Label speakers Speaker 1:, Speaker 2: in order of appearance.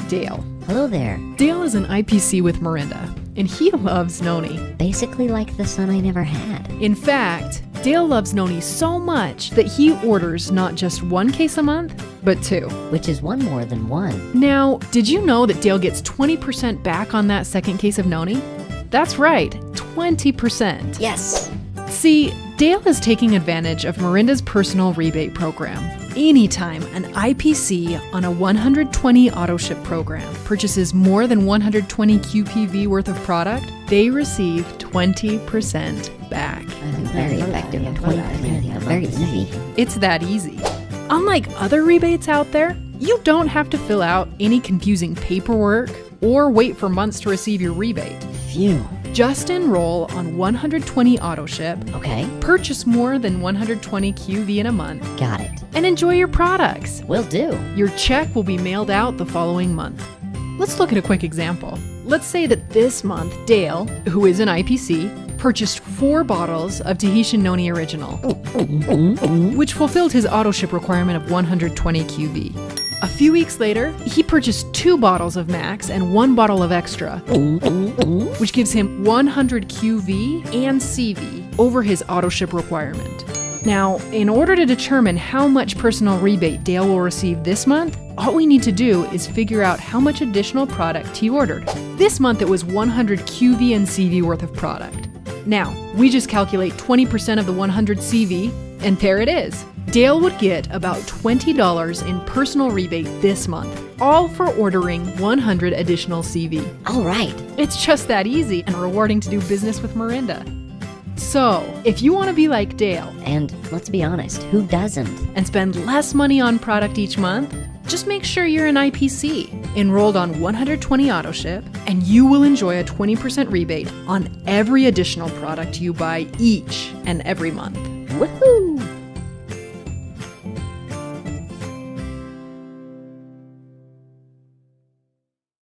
Speaker 1: meet Dale.
Speaker 2: Hello there.
Speaker 1: Dale is an IPC with Morinda, and he loves Noni.
Speaker 2: Basically like the son I never had.
Speaker 1: In fact, Dale loves Noni so much that he orders not just 1 case a month, but 2.
Speaker 2: Which is one more than one.
Speaker 1: Now, did you know that Dale gets 20% back on that second case of Noni? That's right, 20%.
Speaker 2: Yes.
Speaker 1: See, Dale is taking advantage of Morinda's personal rebate program. Anytime an IPC on a 120 auto ship program purchases more than 120 QPV worth of product, they receive 20% back.
Speaker 2: Very effective. 20%. Very easy.
Speaker 1: It's that easy. Unlike other rebates out there, you don't have to fill out any confusing paperwork or wait for months to receive your rebate.
Speaker 2: Phew.
Speaker 1: Just enroll on 120 auto ship,
Speaker 2: Okay.
Speaker 1: purchase more than 120 QV in a month,
Speaker 2: Got it.
Speaker 1: and enjoy your products.
Speaker 2: Will do.
Speaker 1: Your check will be mailed out the following month. Let's look at a quick example. Let's say that this month, Dale, who is an IPC, purchased 4 bottles of Tahitian Noni Original, which fulfilled his auto ship requirement of 120 QV. A few weeks later, he purchased 2 bottles of Max and 1 bottle of Extra, which gives him 100 QV and CV over his auto ship requirement. Now, in order to determine how much personal rebate Dale will receive this month, all we need to do is figure out how much additional product he ordered. This month it was 100 QV and CV worth of product. Now, we just calculate 20% of the 100 CV, and there it is. Dale would get about $20 in personal rebate this month, all for ordering 100 additional CV.
Speaker 2: All right.
Speaker 1: It's just that easy and rewarding to do business with Morinda. So, if you want to be like Dale
Speaker 2: And let's be honest, who doesn't?
Speaker 1: and spend less money on product each month, just make sure you're an IPC, enrolled on 120 auto ship, and you will enjoy a 20% rebate on every additional product you buy each and every month.